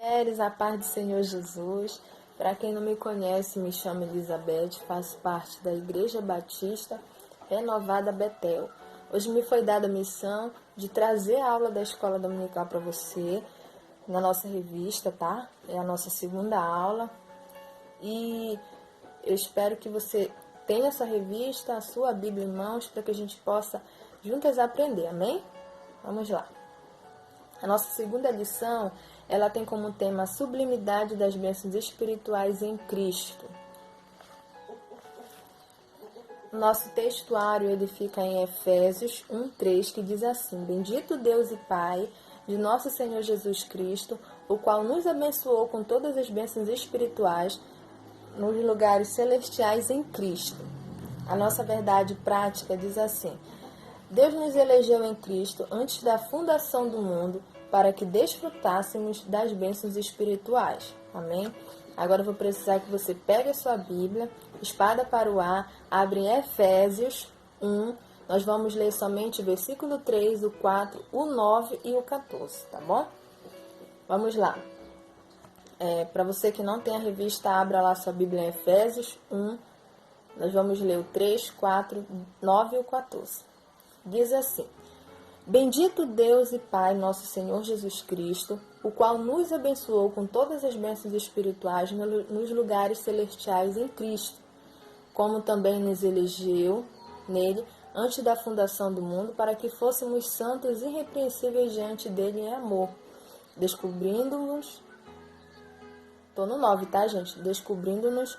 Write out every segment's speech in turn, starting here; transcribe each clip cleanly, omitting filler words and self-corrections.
Mulheres, a paz do Senhor Jesus. Para quem não me conhece, me chamo Elizabeth, faço parte da Igreja Batista Renovada Betel. Hoje me foi dada a missão de trazer a aula da Escola Dominical para você, na nossa revista, tá? É a nossa segunda aula. E eu espero que você tenha essa revista, a sua Bíblia em mãos, para que a gente possa juntas aprender, amém? Vamos lá. A nossa segunda lição, ela tem como tema a sublimidade das bênçãos espirituais em Cristo. Nosso textuário ele fica em Efésios 1:3, que diz assim: Bendito Deus e Pai de nosso Senhor Jesus Cristo, o qual nos abençoou com todas as bênçãos espirituais nos lugares celestiais em Cristo. A nossa verdade prática diz assim: Deus nos elegeu em Cristo antes da fundação do mundo para que desfrutássemos das bênçãos espirituais. Amém? Agora eu vou precisar que você pegue a sua Bíblia, espada para o ar, abre em Efésios 1. Nós vamos ler somente o versículo 3, o 4, o 9 e o 14, tá bom? Vamos lá. Para você que não tem a revista, abra lá sua Bíblia em Efésios 1. Nós vamos ler o 3, 4, 9 e o 14. Diz assim: Bendito Deus e Pai, nosso Senhor Jesus Cristo, o qual nos abençoou com todas as bênçãos espirituais nos lugares celestiais em Cristo, como também nos elegeu nele antes da fundação do mundo, para que fôssemos santos e irrepreensíveis diante dele em amor, descobrindo-nos, tô no 9, tá, gente? Descobrindo-nos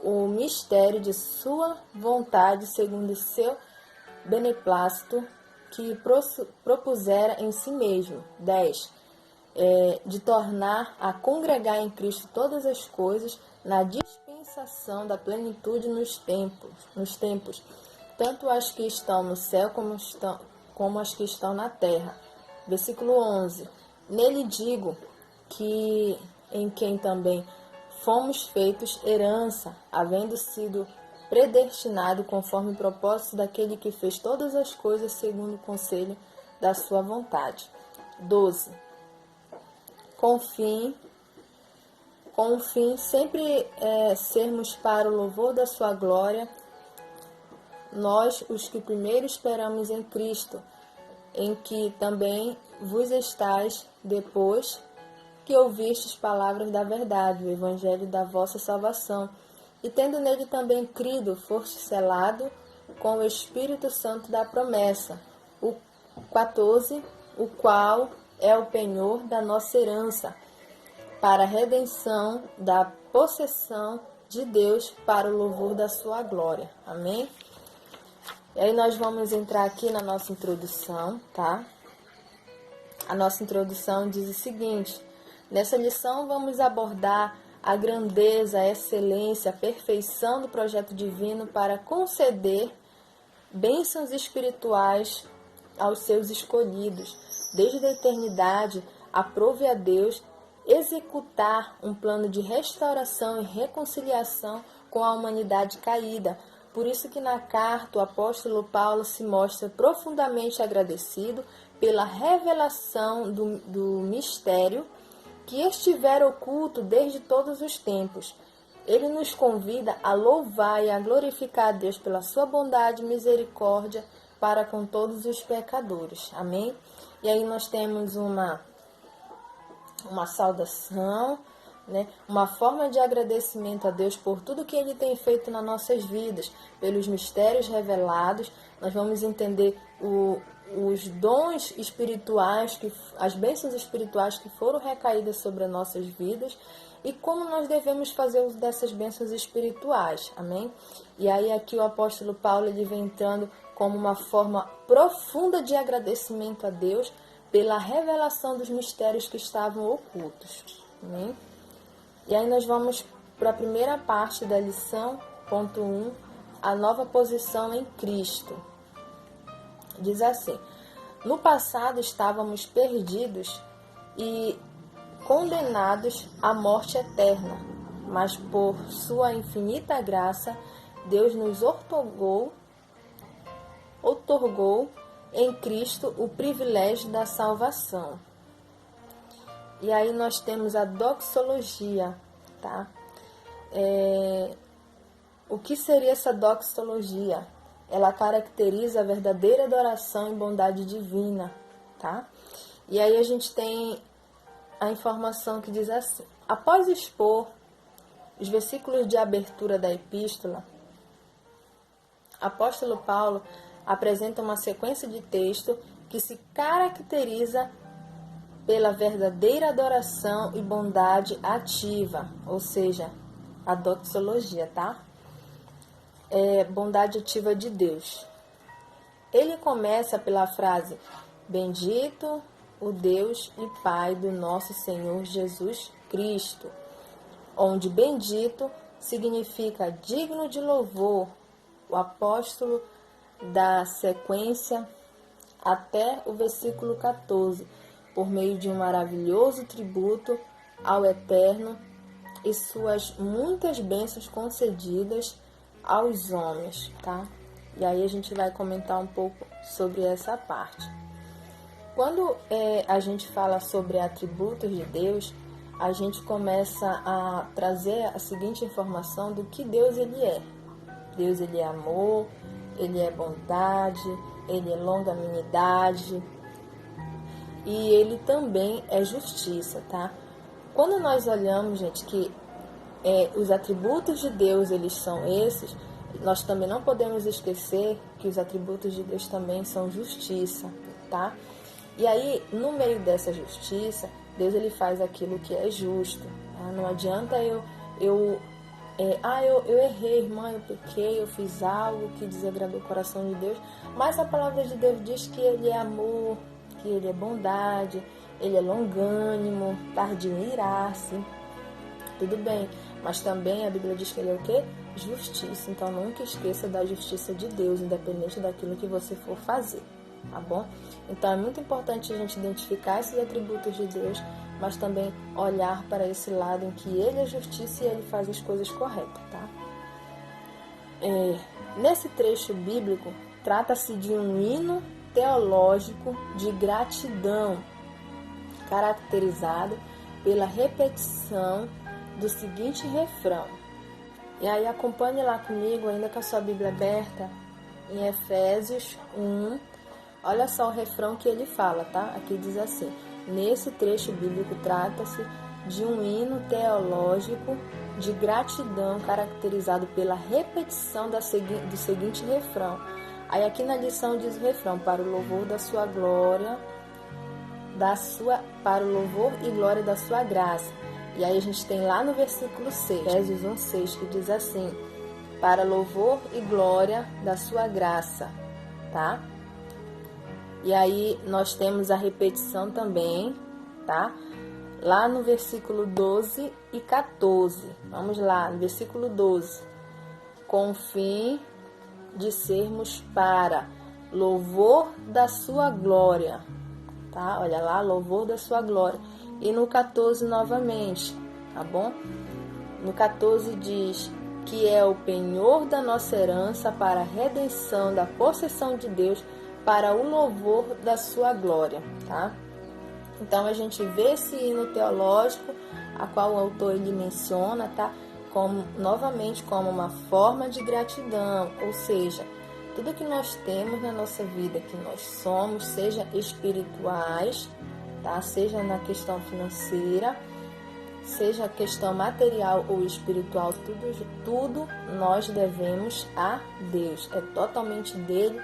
o mistério de sua vontade, segundo o seu beneplácito, que propusera em si mesmo. 10. De tornar a congregar em Cristo todas as coisas na dispensação da plenitude nos tempos, tanto as que estão no céu como as que estão na terra. Versículo 11. Nele digo que em quem também fomos feitos herança, havendo sido predestinado conforme o propósito daquele que fez todas as coisas segundo o conselho da sua vontade. 12. Com o fim sempre sermos para o louvor da sua glória, nós, os que primeiro esperamos em Cristo, em que também vos estáis depois que ouvistes palavras da verdade, o evangelho da vossa salvação, e tendo nele também crido, foste selado com o Espírito Santo da promessa. O 14, o qual é o penhor da nossa herança, para a redenção da possessão de Deus, para o louvor da sua glória. Amém? E aí nós vamos entrar aqui na nossa introdução, tá? A nossa introdução diz o seguinte: nessa lição vamos abordar a grandeza, a excelência, a perfeição do projeto divino para conceder bênçãos espirituais aos seus escolhidos. Desde a eternidade, aprove a Deus executar um plano de restauração e reconciliação com a humanidade caída. Por isso que na carta o apóstolo Paulo se mostra profundamente agradecido pela revelação do mistério que estivera oculto desde todos os tempos. Ele nos convida a louvar e a glorificar a Deus pela sua bondade e misericórdia para com todos os pecadores. Amém? E aí nós temos uma saudação, né? Uma forma de agradecimento a Deus por tudo que Ele tem feito nas nossas vidas, pelos mistérios revelados. Nós vamos entender os dons espirituais, as bênçãos espirituais que foram recaídas sobre as nossas vidas e como nós devemos fazer uso dessas bênçãos espirituais, amém? E aí aqui o apóstolo Paulo ele vem entrando como uma forma profunda de agradecimento a Deus pela revelação dos mistérios que estavam ocultos, amém? E aí nós vamos para a primeira parte da lição, ponto 1, a nova posição em Cristo. Diz assim: no passado estávamos perdidos e condenados à morte eterna, mas por sua infinita graça, Deus nos outorgou em Cristo o privilégio da salvação. E aí nós temos a doxologia, tá? O que seria essa doxologia? Ela caracteriza a verdadeira adoração e bondade divina, tá? E aí a gente tem a informação que diz assim: após expor os versículos de abertura da epístola, apóstolo Paulo apresenta uma sequência de texto que se caracteriza pela verdadeira adoração e bondade ativa, ou seja, a doxologia, tá? Bondade ativa de Deus. Ele começa pela frase: bendito o Deus e Pai do nosso Senhor Jesus Cristo, onde bendito significa digno de louvor. O apóstolo dá sequência até o versículo 14, por meio de um maravilhoso tributo ao Eterno e suas muitas bênçãos concedidas aos homens, tá? E aí a gente vai comentar um pouco sobre essa parte. Quando a gente fala sobre atributos de Deus, a gente começa a trazer a seguinte informação do que Deus ele é. Deus ele é amor, ele é bondade, ele é longanimidade e ele também é justiça, tá? Quando nós olhamos, gente, que os atributos de Deus, eles são esses, nós também não podemos esquecer que os atributos de Deus também são justiça, tá? E aí, no meio dessa justiça, Deus ele faz aquilo que é justo, tá? Não adianta eu errei, irmã, eu pequei, eu fiz algo que desagradou o coração de Deus, mas a palavra de Deus diz que ele é amor, que ele é bondade, ele é longânimo, tardio em irar-se. Tudo bem, mas também a Bíblia diz que ele é o quê? Justiça. Então nunca esqueça da justiça de Deus, independente daquilo que você for fazer, tá bom? Então é muito importante a gente identificar esses atributos de Deus, mas também olhar para esse lado em que ele é justiça e ele faz as coisas corretas, tá? Nesse trecho bíblico, trata-se de um hino teológico de gratidão, caracterizado pela repetição do seguinte refrão. E aí acompanhe lá comigo, ainda com a sua Bíblia aberta, em Efésios 1. Olha só o refrão que ele fala, tá? Aqui diz assim: nesse trecho bíblico trata-se de um hino teológico de gratidão caracterizado pela repetição do seguinte refrão. Aí aqui na lição diz o refrão: para o louvor da sua glória, para o louvor e glória da sua graça. E aí a gente tem lá no versículo 6, Efésios 1:6, que diz assim: para louvor e glória da sua graça, tá? E aí nós temos a repetição também, tá? Lá no versículo 12 e 14. Vamos lá, no versículo 12. Com o fim de sermos para louvor da sua glória, tá? Olha lá, louvor da sua glória. E no 14 novamente, tá bom? No 14 diz que é o penhor da nossa herança para a redenção da possessão de Deus, para o louvor da sua glória, tá? Então a gente vê esse hino teológico, a qual o autor ele menciona, tá? Novamente como uma forma de gratidão, ou seja, tudo que nós temos na nossa vida, que nós somos, seja espirituais, tá? Seja na questão financeira, seja a questão material ou espiritual, tudo nós devemos a Deus. É totalmente dele,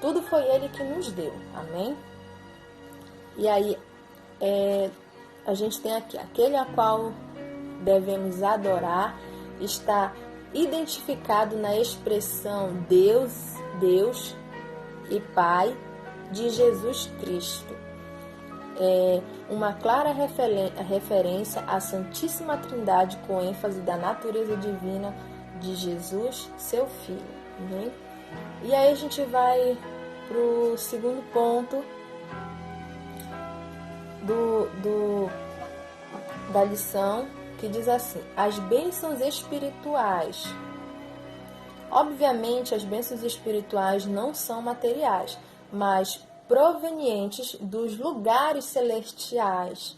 tudo foi ele que nos deu, amém? E aí, a gente tem aqui, aquele a qual devemos adorar, está identificado na expressão Deus e Pai de Jesus Cristo. É uma clara referência à Santíssima Trindade com ênfase da natureza divina de Jesus, seu Filho. Né? E aí a gente vai para o segundo ponto da lição, que diz assim: as bênçãos espirituais. Obviamente, as bênçãos espirituais não são materiais, mas provenientes dos lugares celestiais.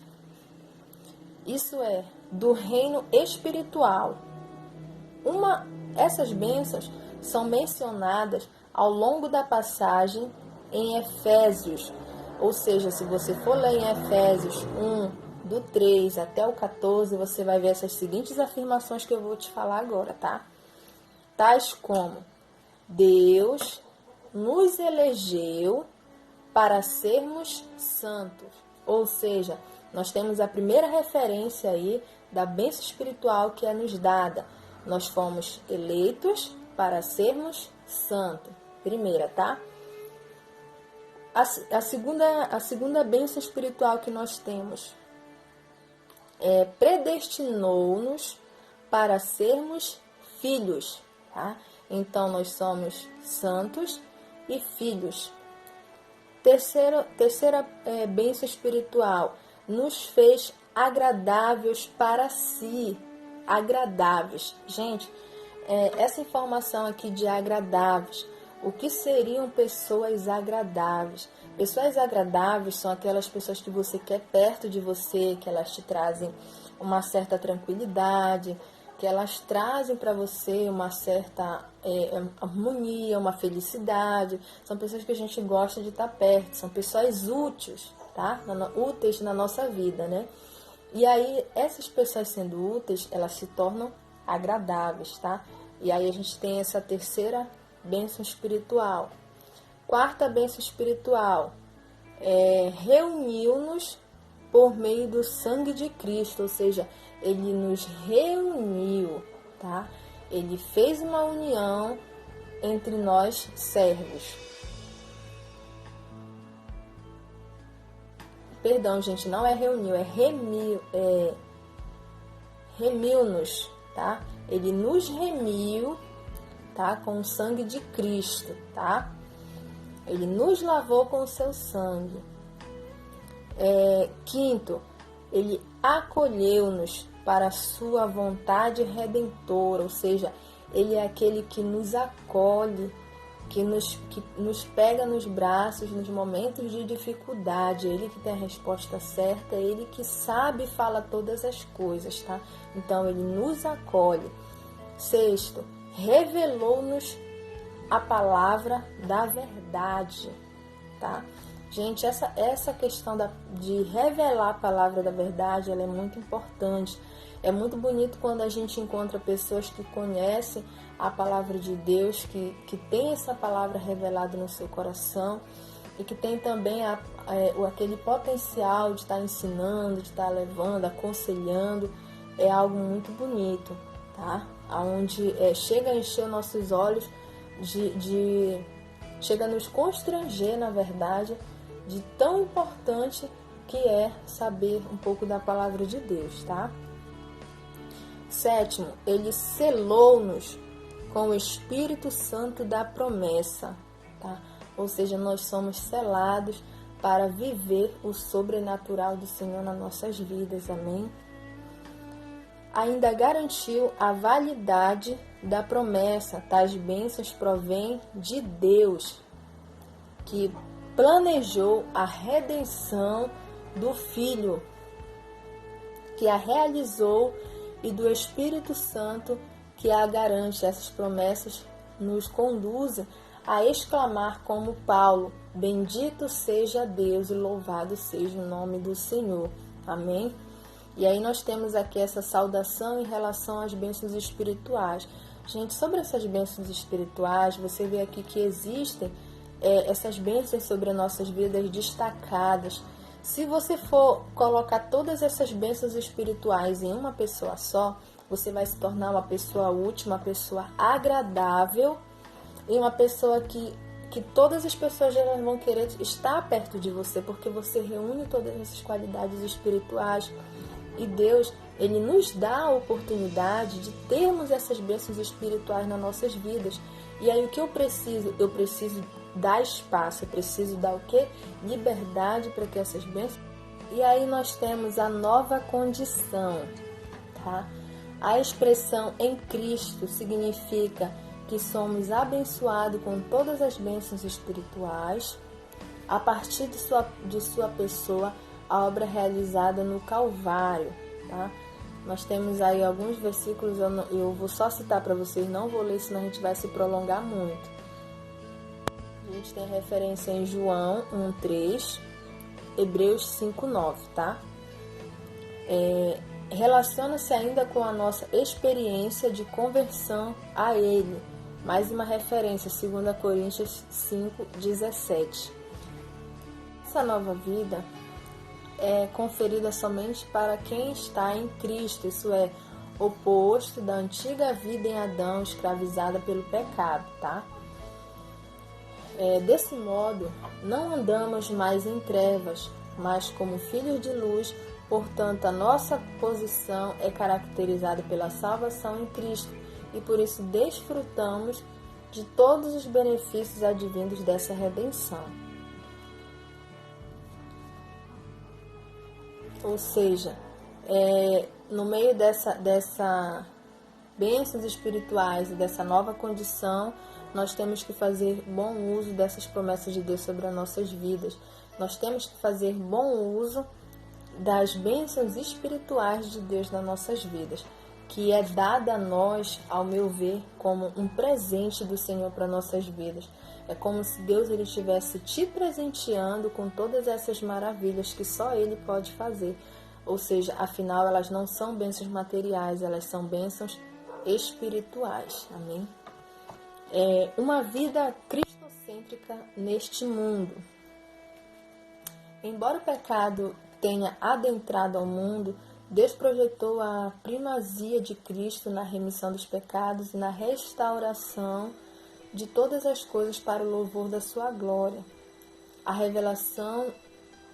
isso é, do reino espiritual. Essas bênçãos são mencionadas ao longo da passagem em Efésios. Ou seja, se você for ler em Efésios 1, do 3 até o 14, você vai ver essas seguintes afirmações que eu vou te falar agora, tá? Tais como: Deus nos elegeu para sermos santos. Ou seja, nós temos a primeira referência aí da bênção espiritual que é nos dada. Nós fomos eleitos para sermos santos. Primeira, tá? A segunda bênção espiritual que nós temos é predestinou-nos para sermos filhos, tá? Então, nós somos santos e filhos. Terceira bênção espiritual, nos fez agradáveis para si. Agradáveis. Gente, essa informação aqui de agradáveis, o que seriam pessoas agradáveis? Pessoas agradáveis são aquelas pessoas que você quer perto de você, que elas te trazem uma certa tranquilidade, que elas trazem para você uma certa harmonia, uma felicidade. São pessoas que a gente gosta de estar perto, são pessoas úteis, tá? Úteis na nossa vida, né? E aí, essas pessoas sendo úteis, elas se tornam agradáveis, tá? E aí a gente tem essa terceira bênção espiritual. Quarta bênção espiritual, reuniu-nos por meio do sangue de Cristo, ou seja, ele nos reuniu, tá? Ele fez uma união entre nós servos. Perdão, gente, não é reuniu, é remiu-nos, tá? Ele nos remiu, tá? Com o sangue de Cristo, tá? Ele nos lavou com o seu sangue. Quinto, ele acolheu-nos para a sua vontade redentora, ou seja, ele é aquele que nos acolhe, que nos pega nos braços nos momentos de dificuldade. É ele que tem a resposta certa, é ele que sabe e fala todas as coisas, tá? Então, ele nos acolhe. Sexto, revelou-nos a palavra da verdade, tá? Gente, essa questão de revelar a palavra da verdade, ela é muito importante. É muito bonito quando a gente encontra pessoas que conhecem a palavra de Deus, que tem essa palavra revelada no seu coração e que tem também aquele potencial de estar ensinando, de estar levando, aconselhando. É algo muito bonito, tá? Onde chega a encher nossos olhos, chega a nos constranger, na verdade, de tão importante que é saber um pouco da palavra de Deus, tá? Sétimo, ele selou-nos com o Espírito Santo da promessa, tá? Ou seja, nós somos selados para viver o sobrenatural do Senhor nas nossas vidas, amém? Ainda garantiu a validade da promessa. Tais bênçãos provêm de Deus, que planejou a redenção do Filho, que a realizou, e do Espírito Santo, que a garante. Essas promessas nos conduzem a exclamar como Paulo: bendito seja Deus e louvado seja o nome do Senhor. Amém? E aí nós temos aqui essa saudação em relação às bênçãos espirituais. Gente, sobre essas bênçãos espirituais, você vê aqui que existem essas bênçãos sobre as nossas vidas destacadas. Se você for colocar todas essas bênçãos espirituais em uma pessoa só, você vai se tornar uma pessoa útil, uma pessoa agradável e uma pessoa que todas as pessoas já vão querer estar perto de você, porque você reúne todas essas qualidades espirituais. E Deus, Ele nos dá a oportunidade de termos essas bênçãos espirituais nas nossas vidas. E aí o que eu preciso? Eu preciso dar espaço, eu preciso dar o quê? Liberdade para que essas bênçãos... E aí nós temos a nova condição, tá? A expressão em Cristo significa que somos abençoados com todas as bênçãos espirituais a partir de sua pessoa, a obra realizada no Calvário, tá? Nós temos aí alguns versículos, eu vou só citar para vocês, não vou ler, senão a gente vai se prolongar muito. A gente tem referência em João 1:3, Hebreus 5:9, tá? Relaciona-se ainda com a nossa experiência de conversão a Ele. Mais uma referência, 2 Coríntios 5:17. Essa nova vida é conferida somente para quem está em Cristo, isso é, oposto da antiga vida em Adão, escravizada pelo pecado, tá? Desse modo, não andamos mais em trevas, mas como filhos de luz. Portanto, a nossa posição é caracterizada pela salvação em Cristo e por isso desfrutamos de todos os benefícios advindos dessa redenção. Ou seja, no meio dessa bênçãos espirituais e dessa nova condição, nós temos que fazer bom uso dessas promessas de Deus sobre as nossas vidas. Nós temos que fazer bom uso das bênçãos espirituais de Deus nas nossas vidas, que é dada a nós, ao meu ver, como um presente do Senhor para nossas vidas. É como se Deus ele estivesse te presenteando com todas essas maravilhas que só Ele pode fazer. Ou seja, afinal, elas não são bênçãos materiais, elas são bênçãos espirituais. Amém? Uma vida cristocêntrica neste mundo. Embora o pecado tenha adentrado ao mundo, Deus projetou a primazia de Cristo na remissão dos pecados e na restauração de todas as coisas para o louvor da sua glória. A revelação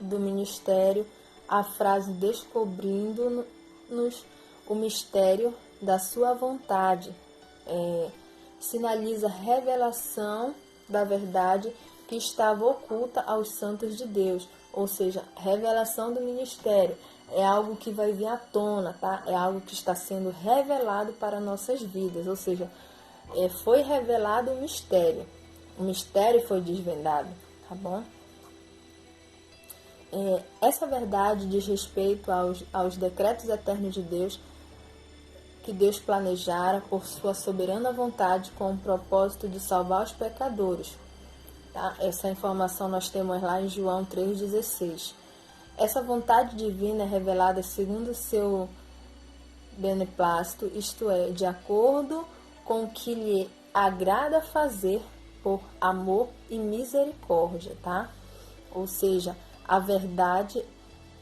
do ministério, a frase descobrindo-nos o mistério da sua vontade, sinaliza a revelação da verdade que estava oculta aos santos de Deus, ou seja, revelação do ministério é algo que vai vir à tona, tá? É algo que está sendo revelado para nossas vidas, ou seja, foi revelado o mistério foi desvendado, tá bom? Essa verdade diz respeito aos decretos eternos de Deus, que Deus planejara por sua soberana vontade com o propósito de salvar os pecadores. Tá? Essa informação nós temos lá em João 3,16. Essa vontade divina é revelada segundo o seu beneplácito, isto é, de acordo com o que lhe agrada fazer por amor e misericórdia, tá? Ou seja, a verdade,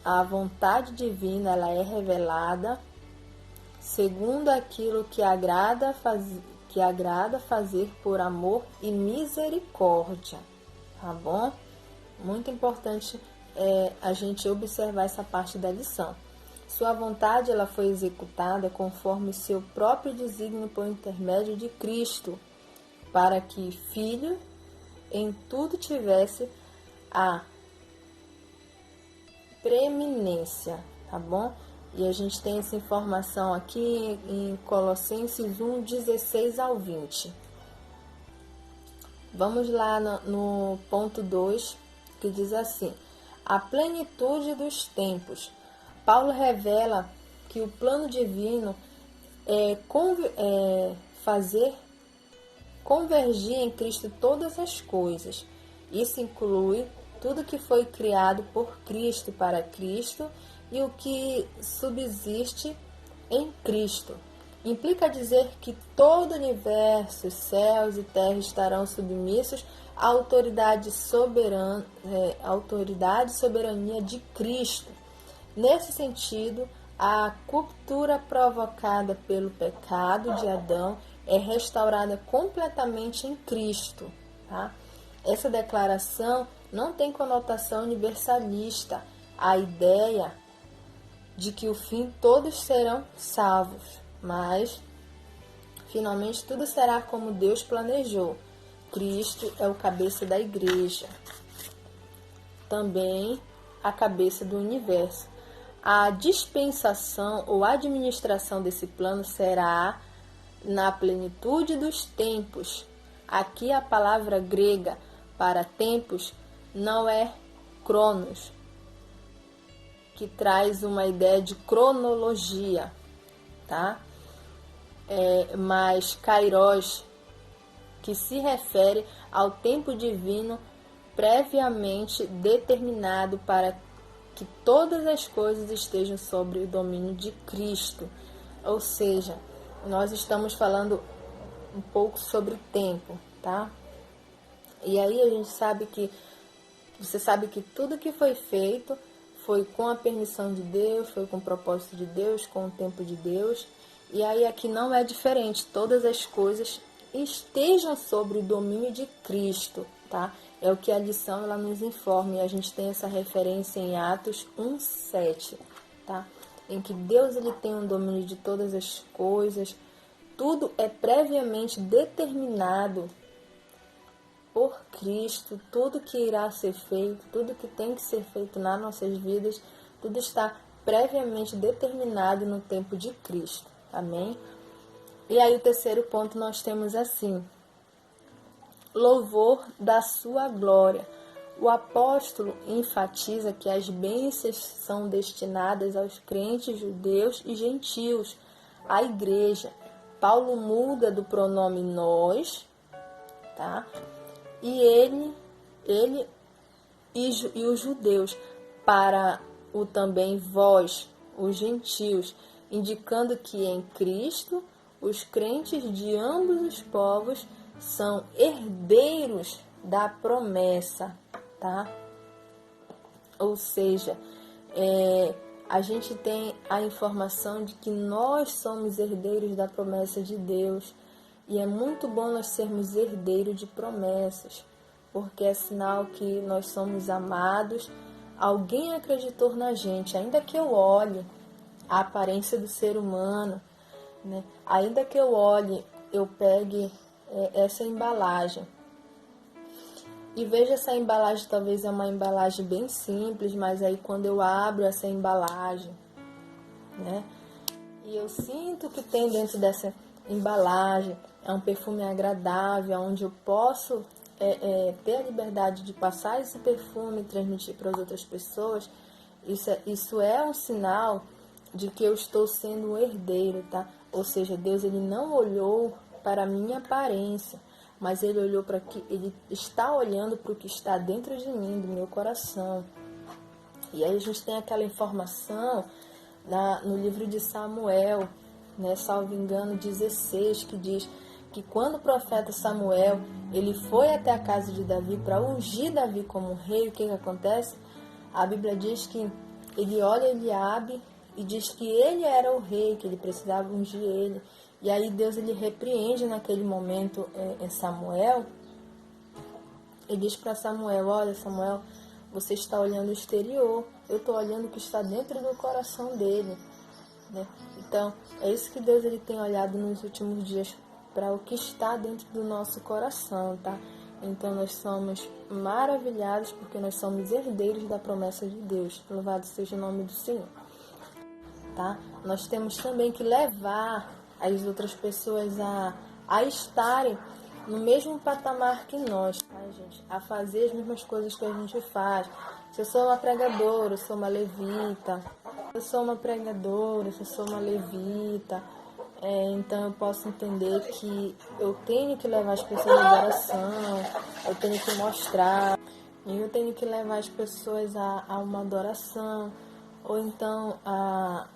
a vontade divina, ela é revelada segundo aquilo que agrada fazer por amor e misericórdia, tá bom? Muito importante a gente observar essa parte da lição. Sua vontade ela foi executada conforme seu próprio desígnio por intermédio de Cristo, para que Filho em tudo tivesse a preeminência, tá bom? E a gente tem essa informação aqui em Colossenses 1:16 ao 20. Vamos lá no ponto 2, que diz assim: a plenitude dos tempos. Paulo revela que o plano divino é fazer convergir em Cristo todas as coisas. Isso inclui tudo que foi criado por Cristo para Cristo e o que subsiste em Cristo. Implica dizer que todo o universo, céus e terra estarão submissos à autoridade e soberania de Cristo. Nesse sentido, a ruptura provocada pelo pecado de Adão é restaurada completamente em Cristo. Tá? Essa declaração não tem conotação universalista. A ideia de que o fim todos serão salvos, mas finalmente tudo será como Deus planejou. Cristo é o cabeça da igreja, também a cabeça do universo. A dispensação ou administração desse plano será na plenitude dos tempos. Aqui a palavra grega para tempos não é cronos, que traz uma ideia de cronologia, tá? Mas kairos, que se refere ao tempo divino previamente determinado para que todas as coisas estejam sob o domínio de Cristo. Ou seja, nós estamos falando um pouco sobre tempo, tá? E aí a gente sabe que, você sabe que tudo que foi feito foi com a permissão de Deus, foi com o propósito de Deus, com o tempo de Deus. E aí aqui não é diferente, todas as coisas estejam sob o domínio de Cristo, tá? É o que a lição ela nos informa, e a gente tem essa referência em Atos 1:7, tá? Em que Deus ele tem um domínio de todas as coisas, tudo é previamente determinado por Cristo, tudo que irá ser feito, tudo que tem que ser feito nas nossas vidas, tudo está previamente determinado no tempo de Cristo, amém? E aí o terceiro ponto nós temos assim: louvor da sua glória. O apóstolo enfatiza que as bênçãos são destinadas aos crentes judeus e gentios, à igreja. Paulo muda do pronome nós, tá? E ele e os judeus para o também vós, os gentios, indicando que em Cristo os crentes de ambos os povos são herdeiros da promessa, tá? Ou seja, a gente tem a informação de que nós somos herdeiros da promessa de Deus, e é muito bom nós sermos herdeiros de promessas, porque é sinal que nós somos amados. Alguém acreditou na gente, ainda que eu olhe a aparência do ser humano, né? Ainda que eu olhe, eu pegue essa embalagem e veja essa embalagem, talvez é uma embalagem bem simples, mas aí quando eu abro essa embalagem, né, e eu sinto que tem dentro dessa embalagem é um perfume agradável, onde eu posso ter a liberdade de passar esse perfume e transmitir para as outras pessoas, isso é um sinal de que eu estou sendo um herdeiro, tá? Ou seja, Deus ele não olhou para a minha aparência, mas ele olhou para que ele está olhando para o que está dentro de mim, do meu coração. E aí a gente tem aquela informação no livro de Samuel, né, salvo engano 16, que diz que quando o profeta Samuel ele foi até a casa de Davi para ungir Davi como rei, o que acontece? A Bíblia diz que ele olha Eliabe e diz que ele era o rei, que ele precisava ungir ele. E aí Deus ele repreende naquele momento em Samuel. Ele diz para Samuel: olha, Samuel, você está olhando o exterior, eu estou olhando o que está dentro do coração dele, né? Então, é isso que Deus ele tem olhado nos últimos dias, para o que está dentro do nosso coração, tá? Então, nós somos maravilhados porque nós somos herdeiros da promessa de Deus. Louvado seja o nome do Senhor, tá? Nós temos também que levar as outras pessoas a estarem no mesmo patamar que nós, tá, gente? A fazer as mesmas coisas que a gente faz. Se eu sou uma pregadora, eu sou uma levita. Eu sou uma pregadora, se eu sou uma levita, então eu posso entender que eu tenho que levar as pessoas à adoração, eu tenho que mostrar, e eu tenho que levar as pessoas a uma adoração, ou então a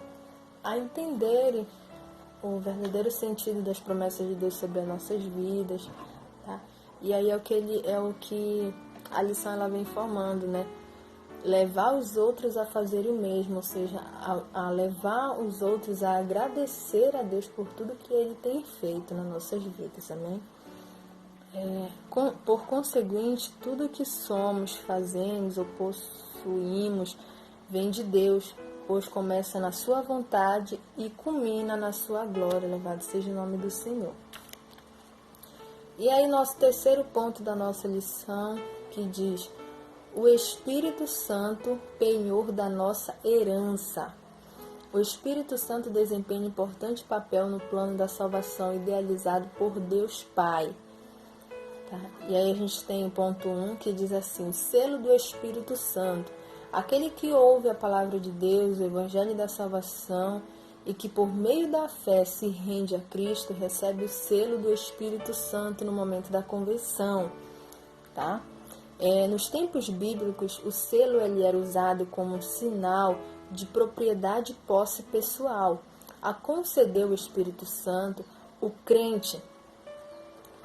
entenderem o verdadeiro sentido das promessas de Deus sobre as nossas vidas, tá? E aí é o que a lição ela vem informando, né? Levar os outros a fazerem o mesmo, ou seja, a levar os outros a agradecer a Deus por tudo que Ele tem feito nas nossas vidas, amém? Por conseguinte, tudo que somos, fazemos ou possuímos vem de Deus, pois começa na sua vontade e culmina na sua glória, louvado seja o nome do Senhor. E aí nosso terceiro ponto da nossa lição, que diz: o Espírito Santo, penhor da nossa herança. O Espírito Santo desempenha importante papel no plano da salvação idealizado por Deus Pai. Tá? E aí a gente tem o ponto 1 que diz assim: selo do Espírito Santo. Aquele que ouve a palavra de Deus, o evangelho da salvação, e que por meio da fé se rende a Cristo, recebe o selo do Espírito Santo no momento da conversão, tá? Nos tempos bíblicos, o selo ele era usado como um sinal de propriedade e posse pessoal. A conceder o Espírito Santo, o crente,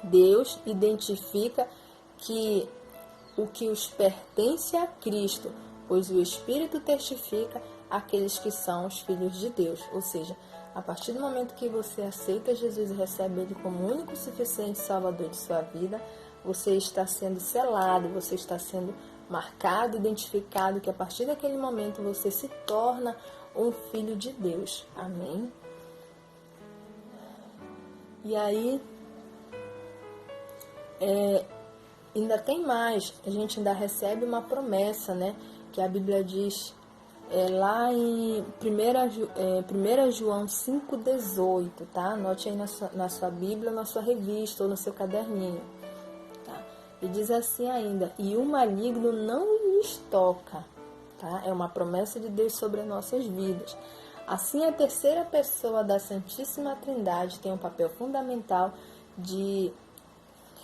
Deus identifica que o que os pertence a Cristo, pois o Espírito testifica aqueles que são os filhos de Deus. Ou seja, a partir do momento que você aceita Jesus e recebe Ele como único e suficiente Salvador de sua vida, você está sendo selado, você está sendo marcado, identificado, que a partir daquele momento você se torna um filho de Deus. Amém? E aí, ainda tem mais, a gente ainda recebe uma promessa, né? Que a Bíblia diz lá em 1 João 5,18, tá? Anote aí na sua Bíblia, na sua revista ou no seu caderninho. Tá? E diz assim ainda, e o maligno não lhes toca, tá? É uma promessa de Deus sobre as nossas vidas. Assim, a terceira pessoa da Santíssima Trindade tem um papel fundamental de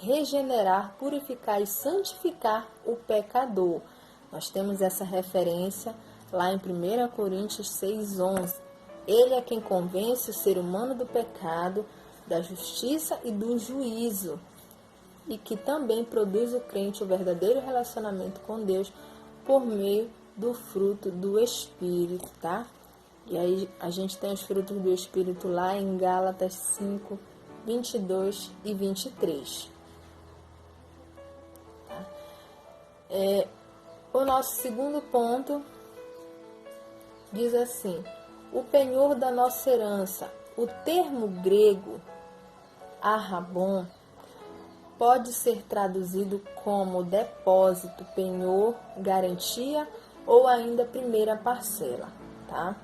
regenerar, purificar e santificar o pecador. Nós temos essa referência lá em 1 Coríntios 6,11. Ele é quem convence o ser humano do pecado, da justiça e do juízo, e que também produz o crente o verdadeiro relacionamento com Deus por meio do fruto do Espírito, tá? E aí a gente tem os frutos do Espírito lá em Gálatas 5, 22 e 23. Tá? O nosso segundo ponto diz assim, o penhor da nossa herança. O termo grego, arrabon, pode ser traduzido como depósito, penhor, garantia ou ainda primeira parcela, tá?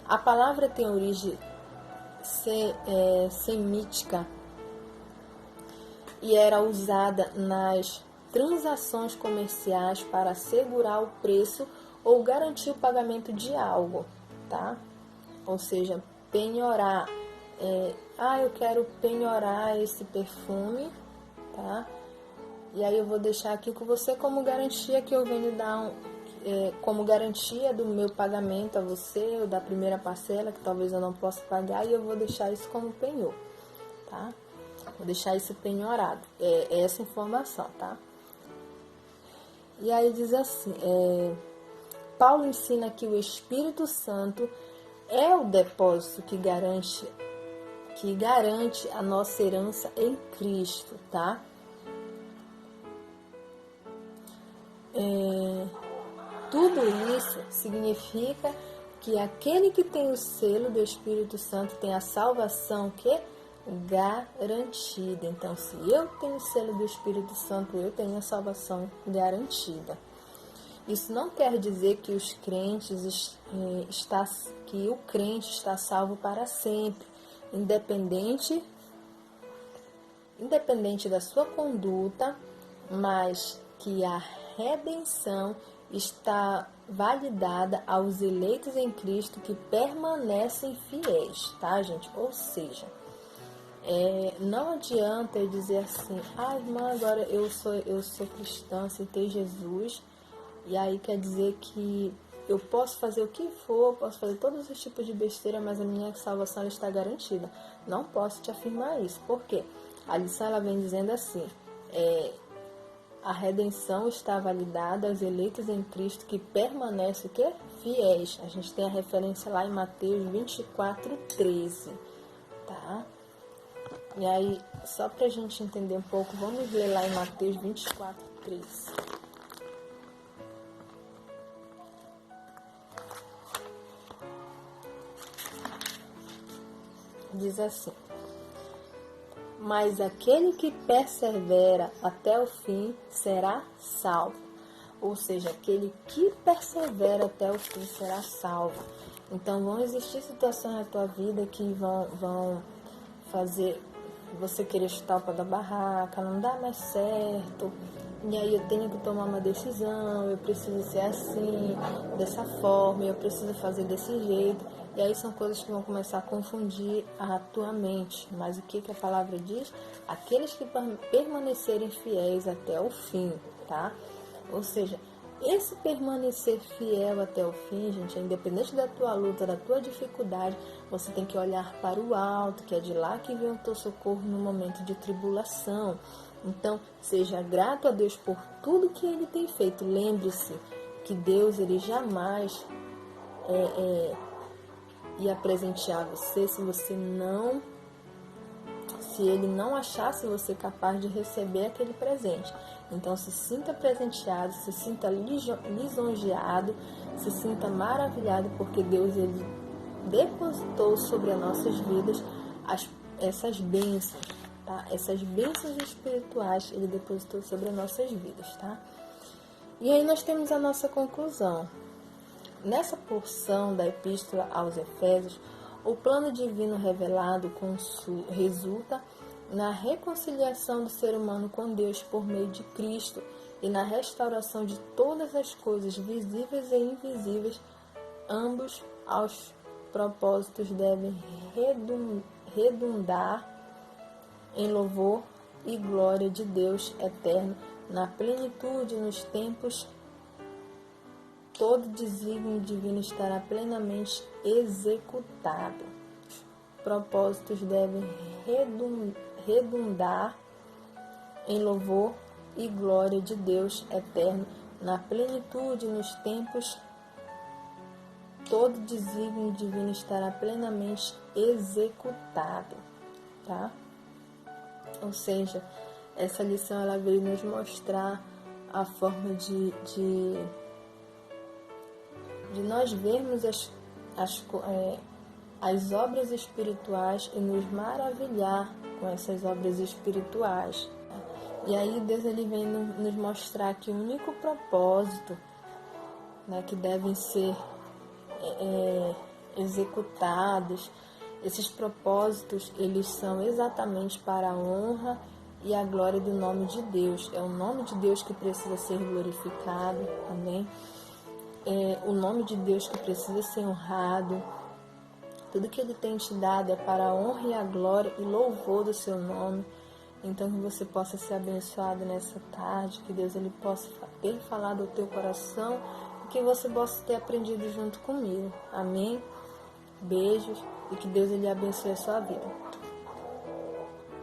A palavra tem origem semítica e era usada nas transações comerciais para assegurar o preço ou garantir o pagamento de algo, tá? Ou seja, penhorar. Eu quero penhorar esse perfume, tá? E aí eu vou deixar aqui com você como garantia que eu venho dar como garantia do meu pagamento a você, ou da primeira parcela, que talvez eu não possa pagar, e eu vou deixar isso como penhor, tá? Vou deixar isso penhorado. É essa informação, tá? E aí diz assim, Paulo ensina que o Espírito Santo é o depósito que garante a nossa herança em Cristo, tá? Tudo isso significa que aquele que tem o selo do Espírito Santo tem a salvação garantida. Então, se eu tenho o selo do Espírito Santo, eu tenho a salvação garantida. Isso não quer dizer que os crentes que o crente está salvo para sempre, independente da sua conduta, mas que a redenção está validada aos eleitos em Cristo que permanecem fiéis, tá, gente? Ou seja, não adianta eu dizer assim, irmã, agora eu sou cristã, aceitei Jesus, e aí quer dizer que eu posso fazer o que for, posso fazer todos os tipos de besteira, mas a minha salvação ela está garantida. Não posso te afirmar isso. Por quê? A lição ela vem dizendo assim, a redenção está validada aos eleitos em Cristo que permanecem fiéis. A gente tem a referência lá em Mateus 24:13, tá? E aí, só pra gente entender um pouco, vamos ler lá em Mateus 24:13. Diz assim, mas aquele que persevera até o fim será salvo. Ou seja, aquele que persevera até o fim será salvo. Então, vão existir situações na tua vida que vão fazer você querer chutar o pau da barraca, não dá mais certo, e aí eu tenho que tomar uma decisão, eu preciso ser assim, dessa forma, eu preciso fazer desse jeito. E aí são coisas que vão começar a confundir a tua mente. Mas o que a palavra diz? Aqueles que permanecerem fiéis até o fim, tá? Ou seja, esse permanecer fiel até o fim, gente, é independente da tua luta, da tua dificuldade, você tem que olhar para o alto, que é de lá que vem o teu socorro no momento de tribulação. Então, seja grato a Deus por tudo que Ele tem feito. Lembre-se que Deus, Ele jamais ia presentear você se Ele não achasse você capaz de receber aquele presente. Então, se sinta presenteado, se sinta lisonjeado, se sinta maravilhado, porque Deus, Ele depositou sobre as nossas vidas essas bênçãos, tá? Essas bênçãos espirituais Ele depositou sobre as nossas vidas, tá? E aí nós temos a nossa conclusão. Nessa porção da Epístola aos Efésios, o plano divino revelado resulta na reconciliação do ser humano com Deus por meio de Cristo e na restauração de todas as coisas visíveis e invisíveis. Ambos aos propósitos devem redundar em louvor e glória de Deus eterno, na plenitude nos tempos. Todo desígnio divino estará plenamente executado. Propósitos devem redundar em louvor e glória de Deus eterno, na plenitude nos tempos. Todo desígnio divino estará plenamente executado, tá? Ou seja, essa lição ela veio nos mostrar a forma de nós vermos as obras espirituais e nos maravilhar com essas obras espirituais. E aí Deus ele vem nos mostrar que o único propósito, né, que devem ser executados, esses propósitos, eles são exatamente para a honra e a glória do nome de Deus. É o nome de Deus que precisa ser glorificado, amém? É o nome de Deus que precisa ser honrado. Tudo que Ele tem te dado é para a honra e a glória e louvor do seu nome. Então que você possa ser abençoado nessa tarde, que Deus ele possa ter falado ao teu coração e que você possa ter aprendido junto comigo. Amém? Beijos e que Deus ele abençoe a sua vida.